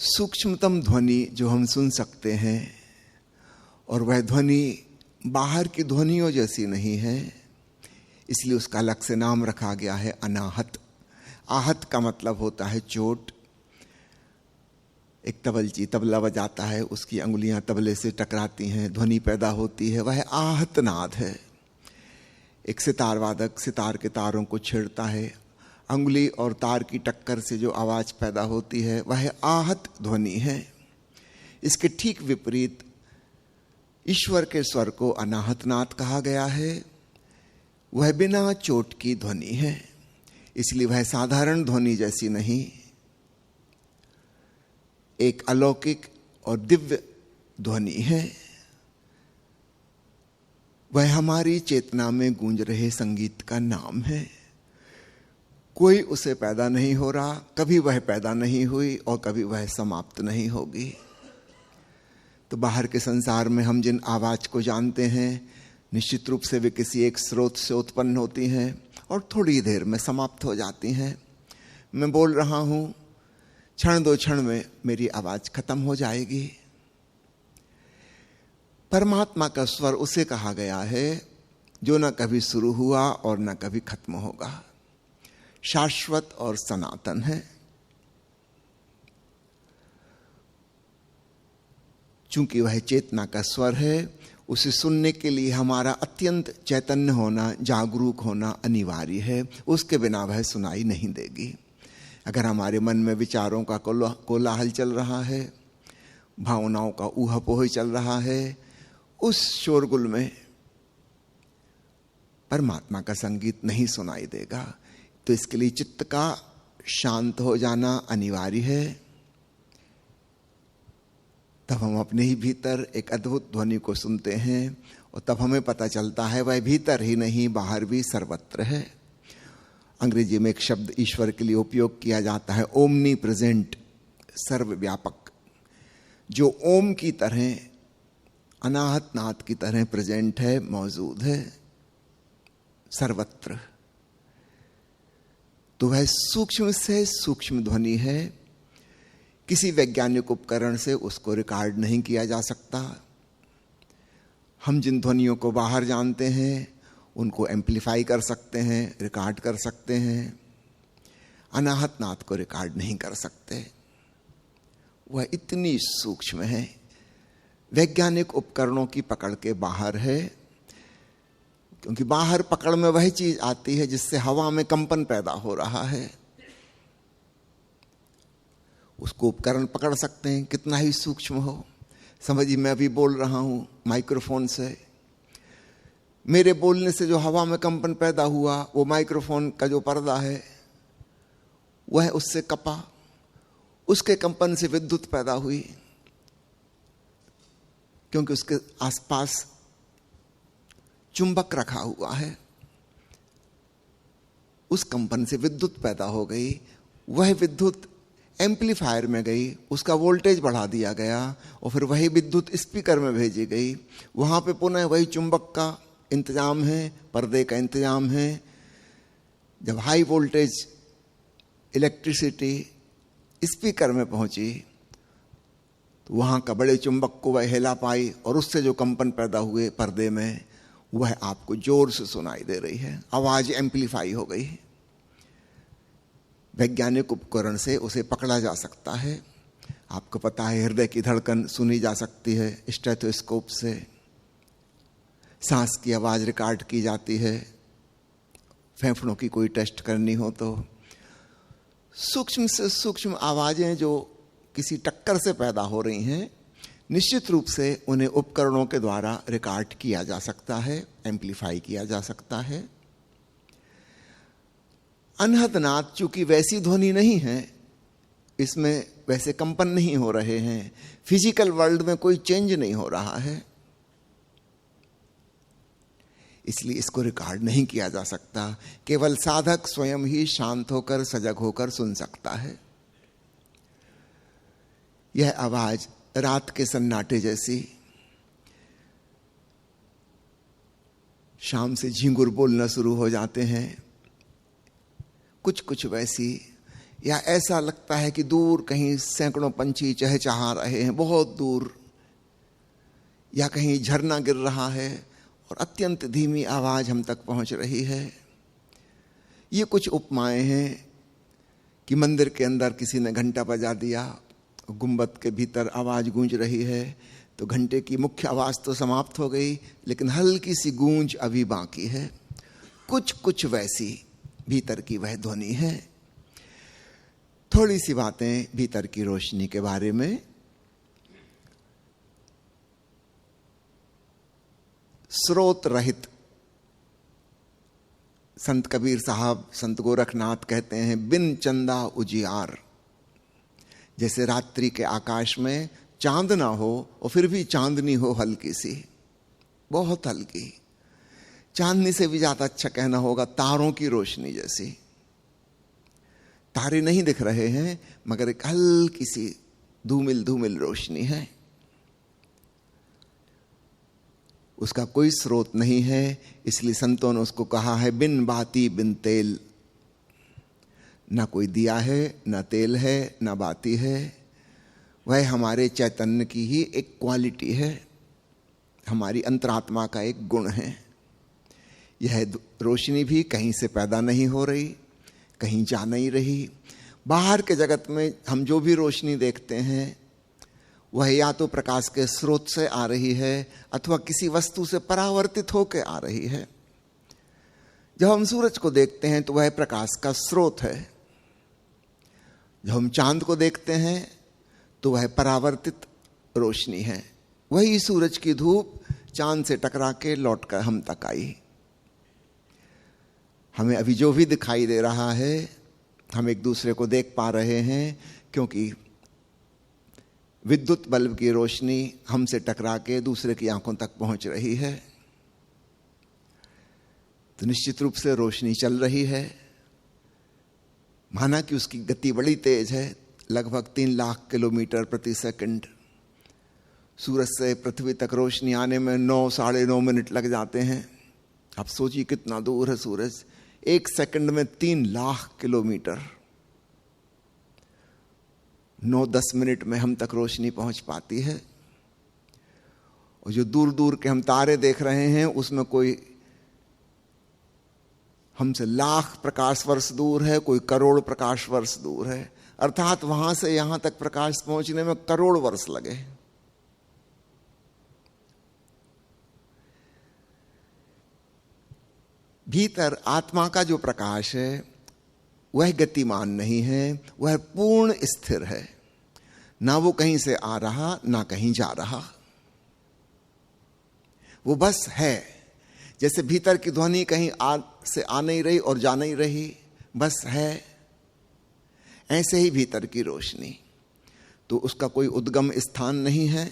सूक्ष्मतम ध्वनि जो हम सुन सकते हैं, और वह ध्वनि बाहर की ध्वनियों जैसी नहीं है, इसलिए उसका अलग से नाम रखा गया है अनाहत। आहत का मतलब होता है चोट। एक तबलची तबला बजाता है, उसकी अंगुलियां तबले से टकराती हैं, ध्वनि पैदा होती है, वह आहत नाद है। एक सितार वादक सितार के तारों को छेड़ता है, अंगुली और तार की टक्कर से जो आवाज पैदा होती है वह आहत ध्वनि है। इसके ठीक विपरीत ईश्वर के स्वर को अनाहत नाद कहा गया है। वह बिना चोट की ध्वनि है, इसलिए वह साधारण ध्वनि जैसी नहीं, एक अलौकिक और दिव्य ध्वनि है। वह हमारी चेतना में गूंज रहे संगीत का नाम है। कोई उसे पैदा नहीं हो रहा, कभी वह पैदा नहीं हुई और कभी वह समाप्त नहीं होगी। तो बाहर के संसार में हम जिन आवाज को जानते हैं, निश्चित रूप से वे किसी एक स्रोत से उत्पन्न होती हैं और थोड़ी देर में समाप्त हो जाती हैं। मैं बोल रहा हूं, क्षण दो क्षण में मेरी आवाज खत्म हो जाएगी। परमात्मा का स्वर उसे कहा गया है जो न कभी शुरू हुआ और न कभी खत्म होगा, शाश्वत और सनातन है। चूंकि वह चेतना का स्वर है, उसे सुनने के लिए हमारा अत्यंत चैतन्य होना, जागरूक होना अनिवार्य है। उसके बिना वह सुनाई नहीं देगी। अगर हमारे मन में विचारों का कोलाहल चल रहा है, भावनाओं का ऊहापोह चल रहा है, उस शोरगुल में परमात्मा का संगीत नहीं सुनाई देगा। तो इसके लिए चित्त का शांत हो जाना अनिवार्य है। तब हम अपने ही भीतर एक अद्भुत ध्वनि को सुनते हैं और तब हमें पता चलता है वह भीतर ही नहीं बाहर भी सर्वत्र है। अंग्रेजी में एक शब्द ईश्वर के लिए उपयोग किया जाता है, ओमनी प्रेजेंट, सर्वव्यापक। जो ओम की तरह, अनाहत नाद की तरह प्रेजेंट है, मौजूद है सर्वत्र। तो वह सूक्ष्म से सूक्ष्म ध्वनि है। किसी वैज्ञानिक उपकरण से उसको रिकॉर्ड नहीं किया जा सकता। हम जिन ध्वनियों को बाहर जानते हैं उनको एम्पलीफाई कर सकते हैं, रिकॉर्ड कर सकते हैं। अनाहत नाद को रिकॉर्ड नहीं कर सकते। वह इतनी सूक्ष्म है, वैज्ञानिक उपकरणों की पकड़ के बाहर है। क्योंकि बाहर पकड़ में वह चीज आती है जिससे हवा में कंपन पैदा हो रहा है, उसको उपकरण पकड़ सकते हैं, कितना ही सूक्ष्म हो। समझिए मैं अभी बोल रहा हूं माइक्रोफोन से, मेरे बोलने से जो हवा में कंपन पैदा हुआ, वो माइक्रोफोन का जो पर्दा है वह उससे कपा, उसके कंपन से विद्युत पैदा हुई, क्योंकि उसके आसपास चुंबक रखा हुआ है। उस कंपन से विद्युत पैदा हो गई। वह विद्युत एम्पलीफायर में गई, उसका वोल्टेज बढ़ा दिया गया और फिर वही विद्युत स्पीकर में भेजी गई। वहां पे पुनः वही चुंबक का इंतजाम है, पर्दे का इंतजाम है। जब हाई वोल्टेज इलेक्ट्रिसिटी स्पीकर में पहुंची तो वहां का बड़े चुंबक को वह हिला पाई और उससे जो कंपन पैदा हुए पर्दे में, वह आपको जोर से सुनाई दे रही है। आवाज एम्पलीफाई हो गई। वैज्ञानिक उपकरण से उसे पकड़ा जा सकता है। आपको पता है हृदय की धड़कन सुनी जा सकती है स्टेथोस्कोप से, सांस की आवाज रिकॉर्ड की जाती है, फेफड़ों की कोई टेस्ट करनी हो तो। सूक्ष्म से सूक्ष्म आवाजें जो किसी टक्कर से पैदा हो रही हैं, निश्चित रूप से उन्हें उपकरणों के द्वारा रिकॉर्ड किया जा सकता है, एम्पलीफाई किया जा सकता है। अनहद नाद चूंकि वैसी ध्वनि नहीं है, इसमें वैसे कंपन नहीं हो रहे हैं, फिजिकल वर्ल्ड में कोई चेंज नहीं हो रहा है, इसलिए इसको रिकॉर्ड नहीं किया जा सकता। केवल साधक स्वयं ही शांत होकर, सजग होकर सुन सकता है। यह आवाज रात के सन्नाटे जैसी, शाम से झिंगुर बोलना शुरू हो जाते हैं, कुछ कुछ वैसी। या ऐसा लगता है कि दूर कहीं सैकड़ों पंछी चहचहा रहे हैं बहुत दूर, या कहीं झरना गिर रहा है और अत्यंत धीमी आवाज हम तक पहुंच रही है। ये कुछ उपमाएं हैं कि मंदिर के अंदर किसी ने घंटा बजा दिया, गुंबद के भीतर आवाज गूंज रही है, तो घंटे की मुख्य आवाज तो समाप्त हो गई, लेकिन हल्की सी गूंज अभी बाकी है। कुछ कुछ वैसी भीतर की वह ध्वनि है। थोड़ी सी बातें भीतर की रोशनी के बारे में। स्रोत रहित, संत कबीर साहब, संत गोरखनाथ कहते हैं, बिन चंदा उजियार। जैसे रात्रि के आकाश में चांद ना हो और फिर भी चांदनी हो हल्की सी, बहुत हल्की, चांदनी से भी ज्यादा अच्छा कहना होगा तारों की रोशनी जैसी। तारे नहीं दिख रहे हैं मगर एक हल्की सी धूमिल धूमिल रोशनी है। उसका कोई स्रोत नहीं है, इसलिए संतों ने उसको कहा है बिन बाती बिन तेल। ना कोई दिया है, ना तेल है, ना बाती है। वह हमारे चैतन्य की ही एक क्वालिटी है, हमारी अंतरात्मा का एक गुण है। यह रोशनी भी कहीं से पैदा नहीं हो रही, कहीं जा नहीं रही। बाहर के जगत में हम जो भी रोशनी देखते हैं वह या तो प्रकाश के स्रोत से आ रही है अथवा किसी वस्तु से परावर्तित होकर आ रही है। जब हम सूरज को देखते हैं तो वह प्रकाश का स्रोत है। जब हम चांद को देखते हैं तो वह परावर्तित रोशनी है। वही सूरज की धूप चांद से टकरा के लौटकर हम तक आई। हमें अभी जो भी दिखाई दे रहा है, हम एक दूसरे को देख पा रहे हैं क्योंकि विद्युत बल्ब की रोशनी हमसे टकरा के दूसरे की आंखों तक पहुंच रही है। तो निश्चित रूप से रोशनी चल रही है। माना कि उसकी गति बड़ी तेज है, लगभग 3 लाख किलोमीटर प्रति सेकंड। सूरज से पृथ्वी तक रोशनी आने में 9 साढ़े 9 मिनट लग जाते हैं। आप सोचिए कितना दूर है सूरज। 1 सेकंड में 3 लाख किलोमीटर। 9-10 मिनट में हम तक रोशनी पहुंच पाती है। और जो दूर दूर के हम तारे देख रहे हैं उसमें कोई हमसे लाख प्रकाश वर्ष दूर है, कोई करोड़ प्रकाश वर्ष दूर है। अर्थात वहां से यहां तक प्रकाश पहुंचने में करोड़ वर्ष लगे। भीतर आत्मा का जो प्रकाश है वह गतिमान नहीं है, वह पूर्ण स्थिर है। ना वो कहीं से आ रहा, ना कहीं जा रहा। वो बस है। जैसे भीतर की ध्वनि कहीं से आ नहीं रही और जा नहीं रही, बस है। ऐसे ही भीतर की रोशनी, तो उसका कोई उद्गम स्थान नहीं है।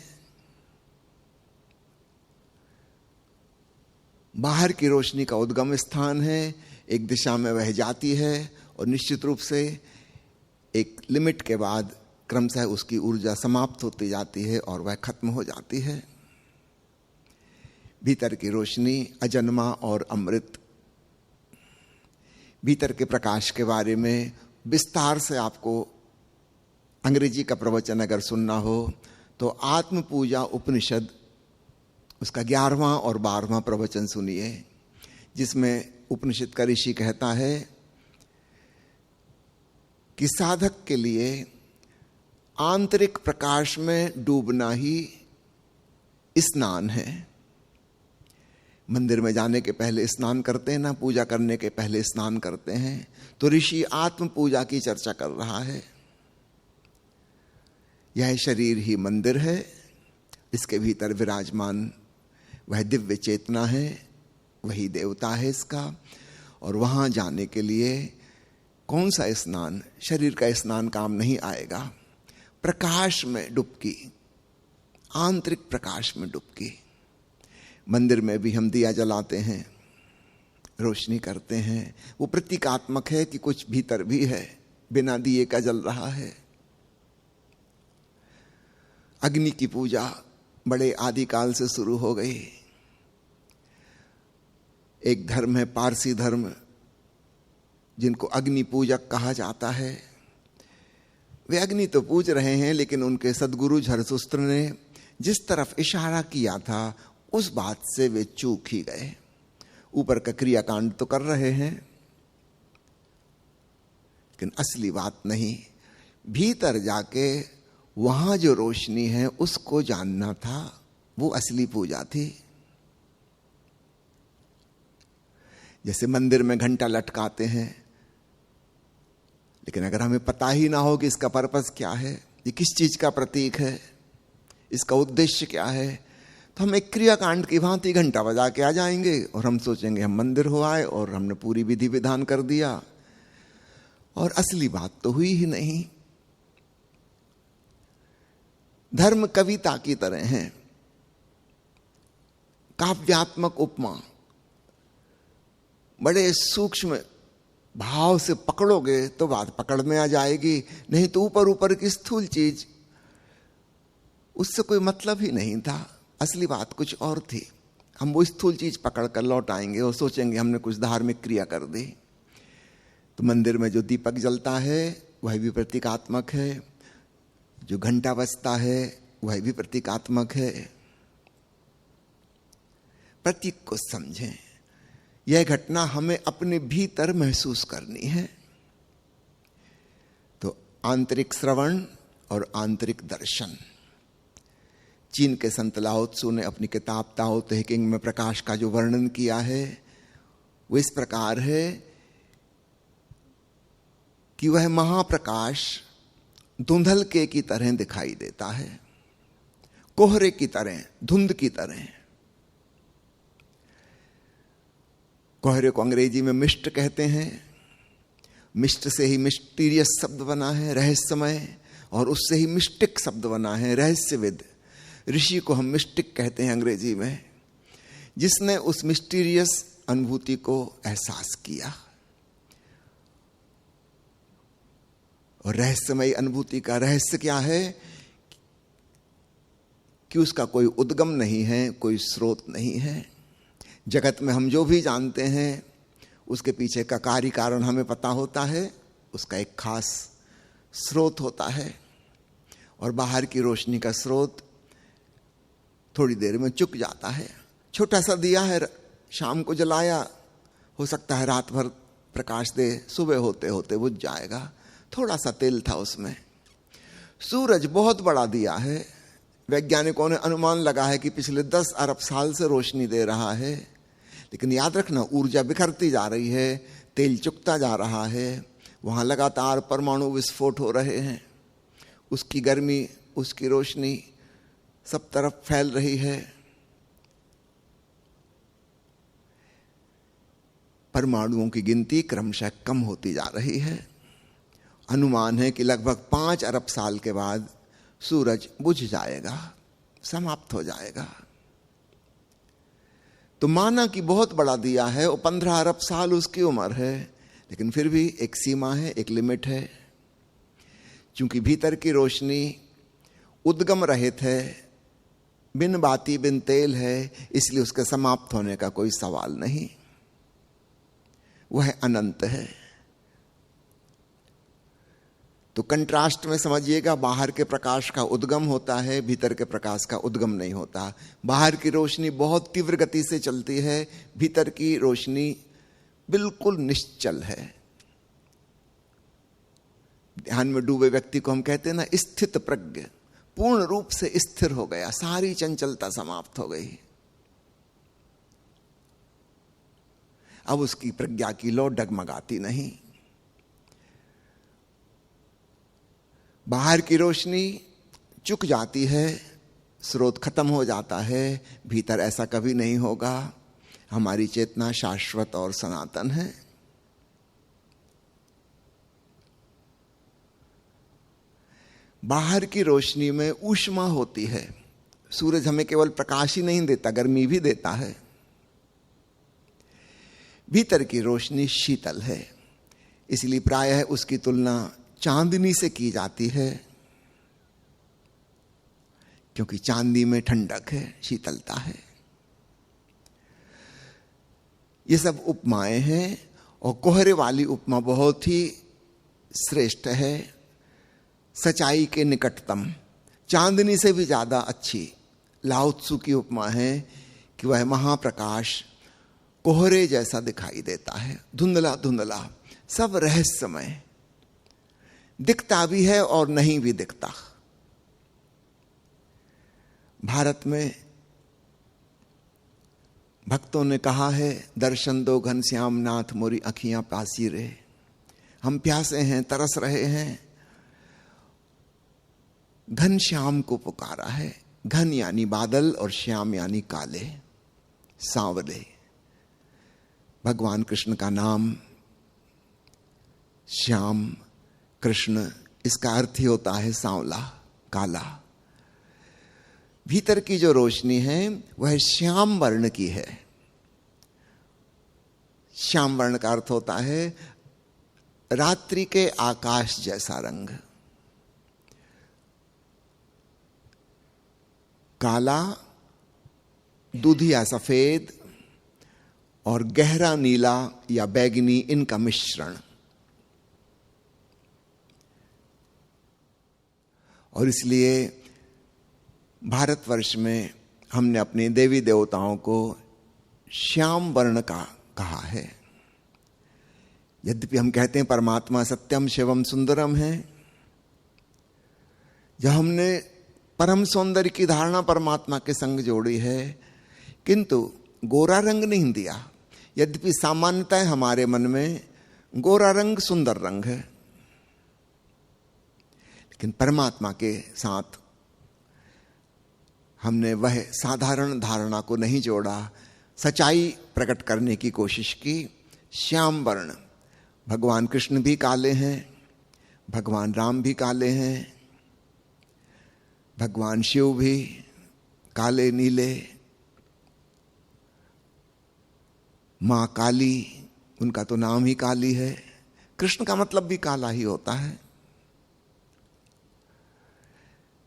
बाहर की रोशनी का उद्गम स्थान है, एक दिशा में वह जाती है और निश्चित रूप से एक लिमिट के बाद क्रमशः उसकी ऊर्जा समाप्त होती जाती है और वह खत्म हो जाती है। भीतर की रोशनी अजन्मा और अमृत। भीतर के प्रकाश के बारे में विस्तार से आपको अंग्रेजी का प्रवचन अगर सुनना हो तो आत्म पूजा उपनिषद, उसका 11वां और 12वां प्रवचन सुनिए, जिसमें उपनिषद का ऋषि कहता है कि साधक के लिए आंतरिक प्रकाश में डूबना ही स्नान है। मंदिर में जाने के पहले स्नान करते हैं ना, पूजा करने के पहले स्नान करते हैं। तो ऋषि आत्म पूजा की चर्चा कर रहा है। यह शरीर ही मंदिर है, इसके भीतर विराजमान वह दिव्य चेतना है, वही देवता है इसका। और वहां जाने के लिए कौन सा स्नान, शरीर का स्नान काम नहीं आएगा। प्रकाश में डुबकी, आंतरिक प्रकाश में डुबकी। मंदिर में भी हम दिया जलाते हैं, रोशनी करते हैं, वो प्रतीकात्मक है कि कुछ भीतर भी है, बिना दिए का जल रहा है। अग्नि की पूजा बड़े आदिकाल से शुरू हो गई। एक धर्म है पारसी धर्म, जिनको अग्नि पूजक कहा जाता है। वे अग्नि तो पूज रहे हैं, लेकिन उनके सदगुरु झरतुस्त्र ने जिस तरफ इशारा किया था उस बात से वे चूक ही गए। ऊपर का क्रियाकांड तो कर रहे हैं, लेकिन असली बात नहीं। भीतर जाके वहां जो रोशनी है उसको जानना था, वो असली पूजा थी। जैसे मंदिर में घंटा लटकाते हैं, लेकिन अगर हमें पता ही ना हो कि इसका पर्पस क्या है, ये किस चीज का प्रतीक है, इसका उद्देश्य क्या है, तो हम एक क्रियाकांड की भांति घंटा बजा के आ जाएंगे और हम सोचेंगे हम मंदिर हो आए और हमने पूरी विधि विधान कर दिया, और असली बात तो हुई ही नहीं। धर्म कविता की तरह है, काव्यात्मक उपमा। बड़े सूक्ष्म भाव से पकड़ोगे तो बात पकड़ में आ जाएगी, नहीं तो ऊपर ऊपर की स्थूल चीज, उससे कोई मतलब ही नहीं था। असली बात कुछ और थी। हम वो स्थूल चीज पकड़ कर लौट आएंगे और सोचेंगे हमने कुछ धार्मिक क्रिया कर दी। तो मंदिर में जो दीपक जलता है वह भी प्रतीकात्मक है, जो घंटा बजता है वह भी प्रतीकात्मक है। प्रतीक को समझें। यह घटना हमें अपने भीतर महसूस करनी है। तो आंतरिक श्रवण और आंतरिक दर्शन। चीन के संत लाओ त्सु ने अपनी किताब ताओ ते किंग में प्रकाश का जो वर्णन किया है वो इस प्रकार है कि वह महाप्रकाश धुंधलके की तरह दिखाई देता है, कोहरे की तरह, धुंध की तरह। कोहरे को अंग्रेजी में मिस्ट कहते हैं। मिस्ट से ही मिस्टीरियस शब्द बना है, रहस्यमय, और उससे ही मिस्टिक शब्द बना है, रहस्यविद। ऋषि को हम मिस्टिक कहते हैं अंग्रेजी में, जिसने उस मिस्टीरियस अनुभूति को एहसास किया। और रहस्यमय अनुभूति का रहस्य क्या है कि उसका कोई उद्गम नहीं है, कोई स्रोत नहीं है। जगत में हम जो भी जानते हैं उसके पीछे का कार्य कारण हमें पता होता है, उसका एक खास स्रोत होता है। और बाहर की रोशनी का स्रोत थोड़ी देर में चुक जाता है। छोटा सा दिया है, शाम को जलाया, हो सकता है रात भर प्रकाश दे, सुबह होते होते बुझ जाएगा। थोड़ा सा तेल था उसमें। सूरज बहुत बड़ा दिया है। वैज्ञानिकों ने अनुमान लगा है कि पिछले 10 अरब साल से रोशनी दे रहा है। लेकिन याद रखना, ऊर्जा बिखरती जा रही है, तेल चुकता जा रहा है, वहां लगातार परमाणु विस्फोट हो रहे हैं, उसकी गर्मी, उसकी रोशनी सब तरफ फैल रही है। परमाणुओं की गिनती क्रमशः कम होती जा रही है। अनुमान है कि लगभग 5 अरब साल के बाद सूरज बुझ जाएगा, समाप्त हो जाएगा। तो माना कि बहुत बड़ा दिया है, वो 15 अरब साल उसकी उम्र है, लेकिन फिर भी एक सीमा है, एक लिमिट है। क्योंकि भीतर की रोशनी उद्गम रहित है, बिन बाती बिन तेल है, इसलिए उसके समाप्त होने का कोई सवाल नहीं। वह अनंत है। तो कंट्रास्ट में समझिएगा, बाहर के प्रकाश का उद्गम होता है, भीतर के प्रकाश का उद्गम नहीं होता। बाहर की रोशनी बहुत तीव्र गति से चलती है, भीतर की रोशनी बिल्कुल निश्चल है। ध्यान में डूबे व्यक्ति को हम कहते हैं ना, स्थित प्रज्ञ, पूर्ण रूप से स्थिर हो गया, सारी चंचलता समाप्त हो गई। अब उसकी प्रज्ञा की लौ डगमगाती नहीं। बाहर की रोशनी चुक जाती है, स्रोत खत्म हो जाता है, भीतर ऐसा कभी नहीं होगा। हमारी चेतना शाश्वत और सनातन है। बाहर की रोशनी में ऊष्मा होती है। सूरज हमें केवल प्रकाश ही नहीं देता, गर्मी भी देता है। भीतर की रोशनी शीतल है, इसलिए प्रायः उसकी तुलना चांदनी से की जाती है, क्योंकि चांदी में ठंडक है, शीतलता है। ये सब उपमाएं हैं, और कोहरे वाली उपमा बहुत ही श्रेष्ठ है, सच्चाई के निकटतम, चांदनी से भी ज्यादा अच्छी लाओ त्सु की उपमा है कि वह महाप्रकाश कोहरे जैसा दिखाई देता है, धुंधला धुंधला, सब रहस्यमय, दिखता भी है और नहीं भी दिखता। भारत में भक्तों ने कहा है, दर्शन दो घनश्याम नाथ मोरी अखियां प्यासी रे। हम प्यासे हैं, तरस रहे हैं, घनश्याम को पुकारा है। घन यानी बादल और श्याम यानी काले, सांवले। भगवान कृष्ण का नाम श्याम कृष्ण, इसका अर्थ ही होता है सांवला, काला। भीतर की जो रोशनी है वह श्याम वर्ण की है। श्याम वर्ण का अर्थ होता है रात्रि के आकाश जैसा रंग। काला, दूधिया सफेद और गहरा नीला या बैगनी, इनका मिश्रण। और इसलिए भारतवर्ष में हमने अपने देवी देवताओं को श्याम वर्ण का कहा है। यद्यपि हम कहते हैं परमात्मा सत्यम शिवम सुंदरम है, जब हमने परम सौंदर्य की धारणा परमात्मा के संग जोड़ी है, किंतु गोरा रंग नहीं दिया। यद्यपि सामान्यतः हमारे मन में गोरा रंग सुंदर रंग है, लेकिन परमात्मा के साथ हमने वह साधारण धारणा को नहीं जोड़ा, सच्चाई प्रकट करने की कोशिश की। श्याम वर्ण, भगवान कृष्ण भी काले हैं, भगवान राम भी काले हैं, भगवान शिव भी काले नीले, मां काली, उनका तो नाम ही काली है। कृष्ण का मतलब भी काला ही होता है।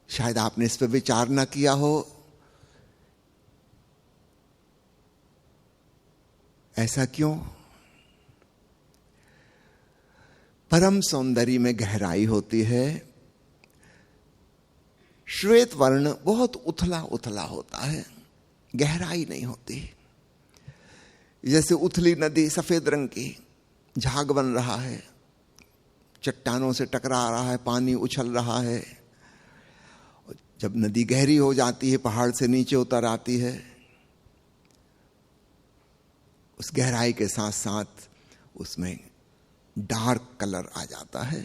शायद आपने इस पर विचार ना किया हो, ऐसा क्यों? परम सौंदर्य में गहराई होती है। श्वेत वर्ण बहुत उथला उथला होता है, गहराई नहीं होती। जैसे उथली नदी सफेद रंग की, झाग बन रहा है, चट्टानों से टकरा रहा है, पानी उछल रहा है। जब नदी गहरी हो जाती है, पहाड़ से नीचे उतर आती है, उस गहराई के साथ साथ उसमें डार्क कलर आ जाता है।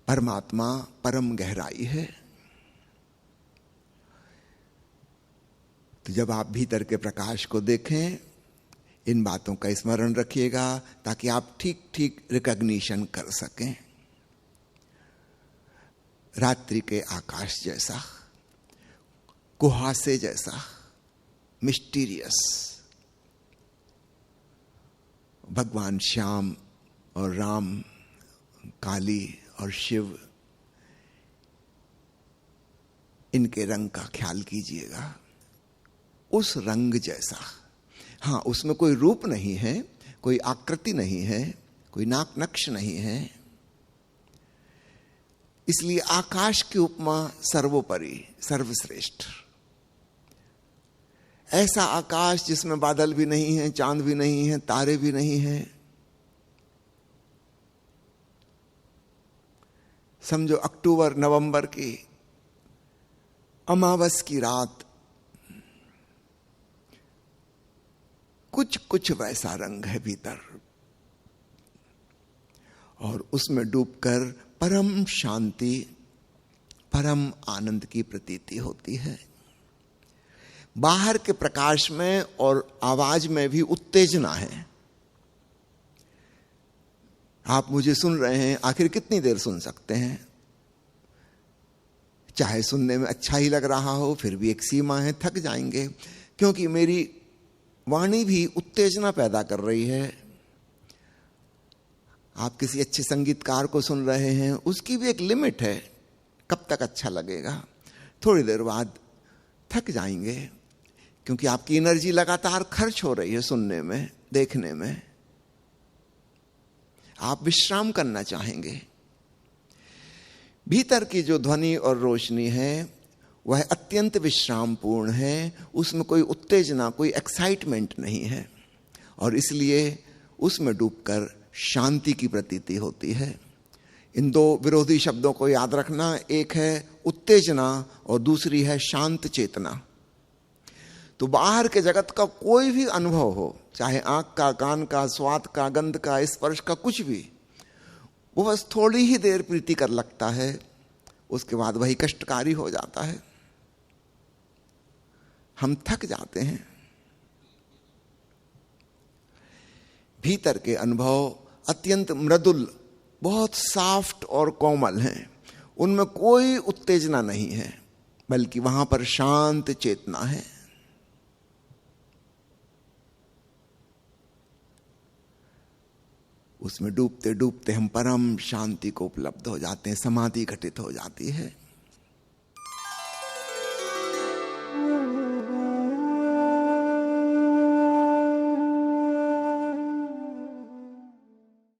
परमात्मा परम गहराई है। तो जब आप भीतर के प्रकाश को देखें, इन बातों का स्मरण रखिएगा ताकि आप ठीक ठीक रिकॉग्निशन कर सकें। रात्रि के आकाश जैसा, कुहासे जैसा, मिस्टीरियस भगवान श्याम और राम, काली और शिव, इनके रंग का ख्याल कीजिएगा। उस रंग जैसा, हाँ, उसमें कोई रूप नहीं है, कोई आकृति नहीं है, कोई नाक नक्श नहीं है। इसलिए आकाश की उपमा सर्वोपरि, सर्वश्रेष्ठ। ऐसा आकाश जिसमें बादल भी नहीं है, चांद भी नहीं है, तारे भी नहीं है। समझो अक्टूबर नवंबर की अमावस की रात, कुछ कुछ वैसा रंग है भीतर, और उसमें डूबकर परम शांति, परम आनंद की प्रतीति होती है। बाहर के प्रकाश में और आवाज में भी उत्तेजना है। आप मुझे सुन रहे हैं, आखिर कितनी देर सुन सकते हैं? चाहे सुनने में अच्छा ही लग रहा हो, फिर भी एक सीमा है, थक जाएंगे, क्योंकि मेरी वाणी भी उत्तेजना पैदा कर रही है। आप किसी अच्छे संगीतकार को सुन रहे हैं, उसकी भी एक लिमिट है, कब तक अच्छा लगेगा। थोड़ी देर बाद थक जाएंगे, क्योंकि आपकी एनर्जी लगातार खर्च हो रही है सुनने में, देखने में। आप विश्राम करना चाहेंगे। भीतर की जो ध्वनि और रोशनी है वह अत्यंत विश्रामपूर्ण है, उसमें कोई उत्तेजना, कोई एक्साइटमेंट नहीं है, और इसलिए उसमें डूबकर शांति की प्रतीति होती है। इन दो विरोधी शब्दों को याद रखना, एक है उत्तेजना और दूसरी है शांत चेतना। तो बाहर के जगत का कोई भी अनुभव हो, चाहे आंख का, कान का, स्वाद का, गंध का, स्पर्श का, कुछ भी, वो बस थोड़ी ही देर प्रीतिकर लगता है, उसके बाद वही कष्टकारी हो जाता है। हम थक जाते हैं। भीतर के अनुभव अत्यंत मृदुल, बहुत सॉफ्ट और कोमल हैं, उनमें कोई उत्तेजना नहीं है, बल्कि वहां पर शांत चेतना है। उसमें डूबते डूबते हम परम शांति को उपलब्ध हो जाते हैं, समाधि घटित हो जाती है।